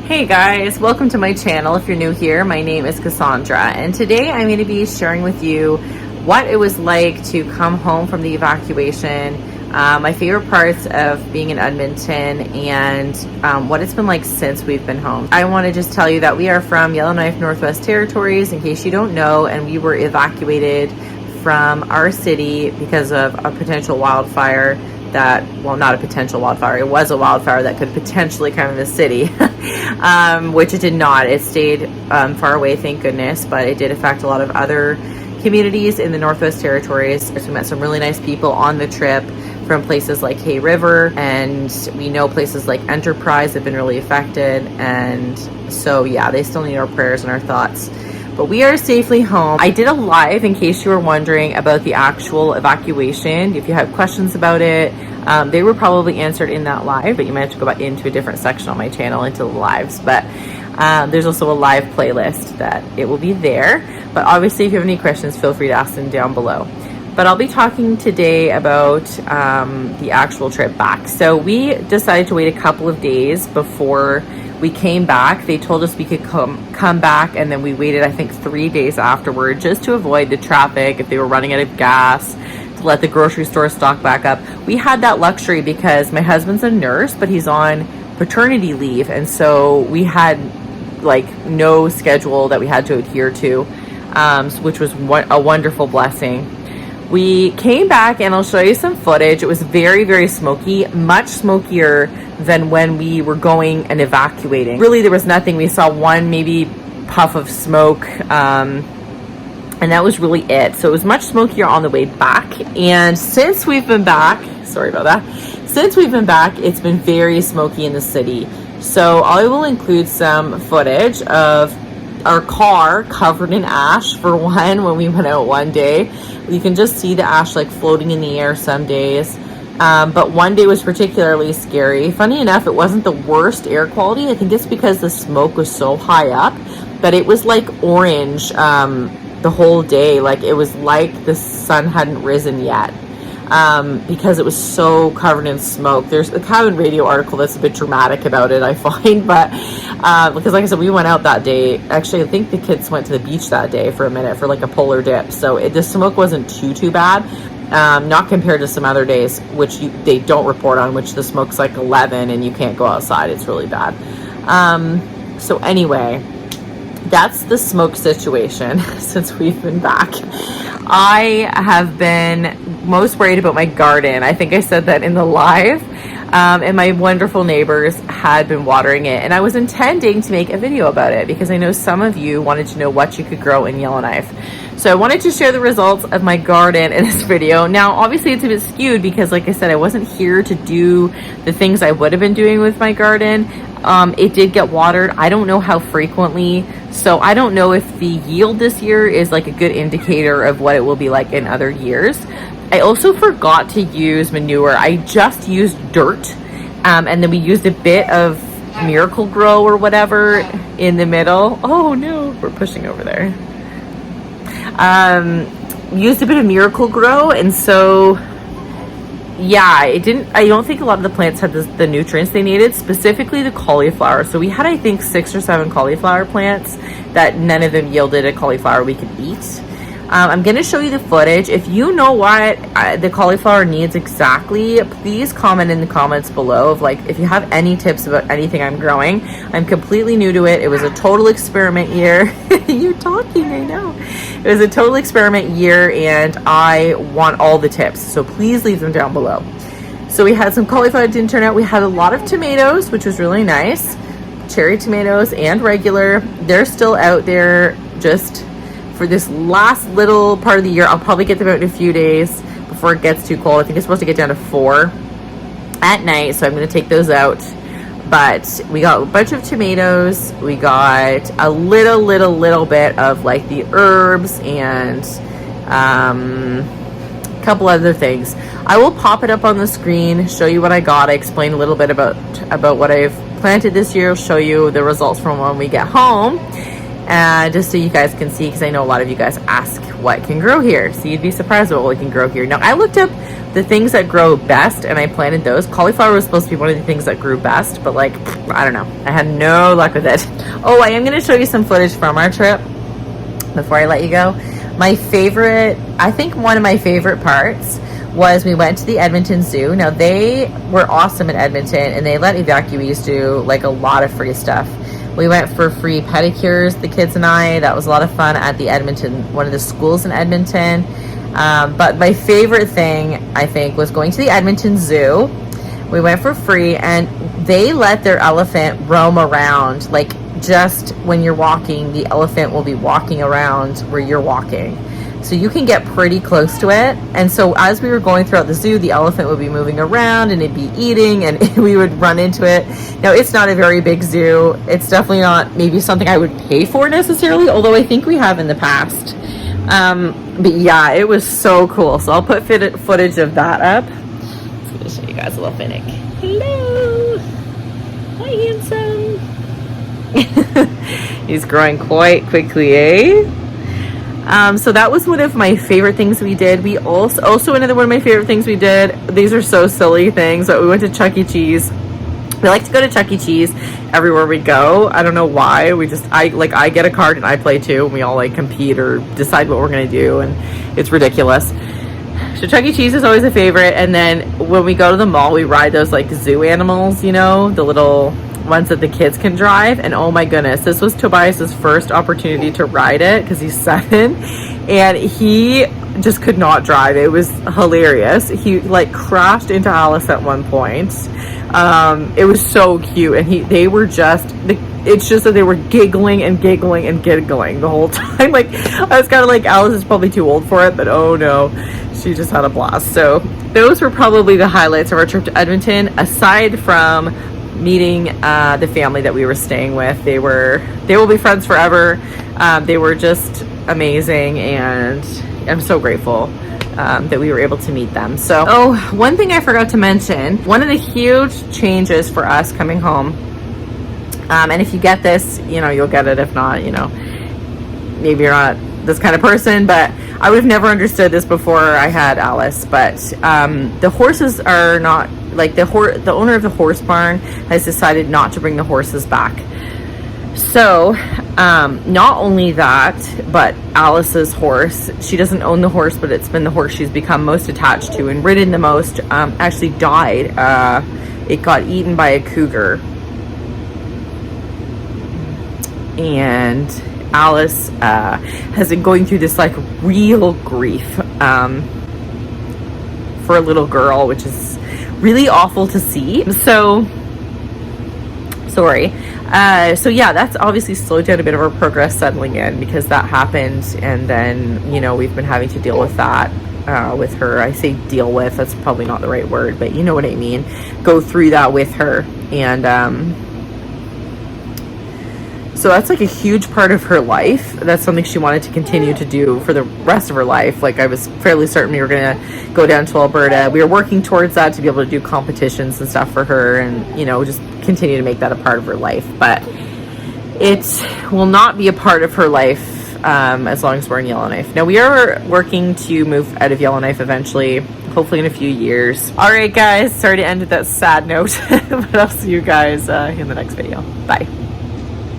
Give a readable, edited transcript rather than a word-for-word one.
Hey guys, welcome to my channel. If you're new here, my name is Cassandra, and today I'm going to be sharing with you what it was like to come home from the evacuation, my favorite parts of being in Edmonton, and what it's been like since we've been home. I want to just tell you that we are from Yellowknife, Northwest Territories, in case you don't know, and we were evacuated from our city because of a potential wildfire that, well, not a potential wildfire, it was a wildfire that could potentially come in the city, which it did not. It stayed far away, thank goodness, but it did affect a lot of other communities in the Northwest Territories. We met some really nice people on the trip from places like Hay River, and we know places like Enterprise have been really affected, and so yeah, they still need our prayers and our thoughts. But we are safely home. I did a live in case you were wondering about the actual evacuation. If you have questions about it, they were probably answered in that live, but you might have to go back into a different section on my channel, into the lives. But there's also a live playlist that it will be there. But obviously, if you have any questions, feel free to ask them down below. But I'll be talking today about the actual trip back. So we decided to wait a couple of days before we came back. They told us we could come back, and then we waited, I think, 3 days afterward, just to avoid the traffic if they were running out of gas, to let the grocery store stock back up. We had that luxury because my husband's a nurse, but he's on paternity leave, and so we had like no schedule that we had to adhere to, which was a wonderful blessing. We came back, and I'll show you some footage. It was very, very smoky, much smokier than when we were going and evacuating. Really, there was nothing. We saw one maybe puff of smoke, and that was really it. So it was much smokier on the way back. And since we've been back, sorry about that, since we've been back, it's been very smoky in the city. So I will include some footage of our car covered in ash, for one, when we went out one day. You can just see the ash like floating in the air some days. But one day was particularly scary. Funny enough, it wasn't the worst air quality. I think it's because the smoke was so high up, but it was like orange the whole day. Like it was like the sun hadn't risen yet, because it was so covered in smoke. There's a Cabin Radio article that's a bit dramatic about it, I find, but because like I said, we went out that day. Actually, I think the kids went to the beach that day for a minute for like a polar dip. So the smoke wasn't too bad. Not compared to some other days, which they don't report on, which the smoke's like 11 and you can't go outside. It's really bad. So anyway, that's the smoke situation since we've been back. I have been most worried about my garden. I think I said that in the live. And my wonderful neighbors had been watering it, and I was intending to make a video about it because I know some of you wanted to know what you could grow in Yellowknife. So I wanted to share the results of my garden in this video. Now, obviously it's a bit skewed because, like I said, I wasn't here to do the things I would have been doing with my garden. It did get watered. I don't know how frequently, so I don't know if the yield this year is like a good indicator of what it will be like in other years. I also forgot to use manure. I just used dirt, and then we used a bit of Miracle Grow or whatever in the middle. Oh no, we're pushing over there. Used a bit of Miracle Grow, and so yeah, I don't think a lot of the plants had the nutrients they needed, specifically the cauliflower. So we had, I think, 6 or 7 cauliflower plants that none of them yielded a cauliflower we could eat. I'm going to show you the footage. If you know what the cauliflower needs exactly, please comment in the comments below of like if you have any tips about anything I'm growing. I'm completely new to it. It was a total experiment year. You're talking, I know. It was a total experiment year, and I want all the tips. So please leave them down below. So we had some cauliflower that didn't turn out. We had a lot of tomatoes, which was really nice. Cherry tomatoes and regular. They're still out there just for this last little part of the year. I'll probably get them out in a few days before it gets too cold. I think it's supposed to get down to 4 at night, so I'm going to take those out. But we got a bunch of tomatoes. We got a little bit of like the herbs and a couple other things. I will pop it up on the screen, show you what I got. I explain a little bit about what I've planted this year. I'll show you the results from when we get home. just so you guys can see, because I know a lot of you guys ask what can grow here, so you'd be surprised what can grow here. Now, I looked up the things that grow best and I planted those. Cauliflower was supposed to be one of the things that grew best, but like, I don't know, I had no luck with it. Oh, I am going to show you some footage from our trip before I let you go. My favorite, I think one of my favorite parts was we went to the Edmonton Zoo. Now, they were awesome in Edmonton, and they let evacuees do like a lot of free stuff. We went for free pedicures, the kids and I. That was a lot of fun at the Edmonton, one of the schools in Edmonton. But my favorite thing, I think, was going to the Edmonton Zoo. We went for free, and they let their elephant roam around. Like, just when you're walking, the elephant will be walking around where you're walking. So you can get pretty close to it. And so as we were going throughout the zoo, the elephant would be moving around and it'd be eating, and we would run into it. Now, it's not a very big zoo. It's definitely not maybe something I would pay for necessarily, although I think we have in the past. But yeah, it was so cool. So I'll put footage of that up. I'm going to show you guys a little Finnick. Hello. Hi, handsome. He's growing quite quickly, eh? So that was one of my favorite things we did. We also another one of my favorite things we did. These are so silly things, but we went to Chuck E. Cheese. We like to go to Chuck E. Cheese everywhere we go. I don't know why. I get a card and I play too. And we all like compete or decide what we're gonna do, and it's ridiculous. So Chuck E. Cheese is always a favorite. And then when we go to the mall, we ride those like zoo animals, you know, the little ones that the kids can drive. And oh my goodness, this was Tobias's first opportunity to ride it because he's 7, and he just could not drive. It was hilarious. He like crashed into Alice at one point. It was so cute, and they were just it's just that they were giggling and giggling and giggling the whole time. Like, I was kind of like, Alice is probably too old for it, but oh no, she just had a blast. So those were probably the highlights of our trip to Edmonton, aside from meeting the family that we were staying with. They will be friends forever. They were just amazing, and I'm so grateful that we were able to meet them. So, one thing I forgot to mention, one of the huge changes for us coming home, and if you get this, you know, you'll get it. If not, you know, maybe you're not this kind of person, but I would have never understood this before I had Alice. But the horses are not, like, the owner of the horse barn has decided not to bring the horses back. So not only that, but Alice's horse, she doesn't own the horse, but it's been the horse she's become most attached to and ridden the most, actually died. It got eaten by a cougar, and Alice has been going through this like real grief for a little girl, which is really awful to see. So sorry. So yeah, that's obviously slowed down a bit of our progress settling in, because that happened, and then, you know, we've been having to deal with that with her. I say deal with, that's probably not the right word, but you know what I mean. Go through that with her, and so that's like a huge part of her life. That's something she wanted to continue to do for the rest of her life. Like, I was fairly certain we were going to go down to Alberta. We were working towards that to be able to do competitions and stuff for her, and, you know, just continue to make that a part of her life. But it will not be a part of her life as long as we're in Yellowknife. Now, we are working to move out of Yellowknife eventually, hopefully in a few years. All right, guys, sorry to end with that sad note, but I'll see you guys in the next video. Bye.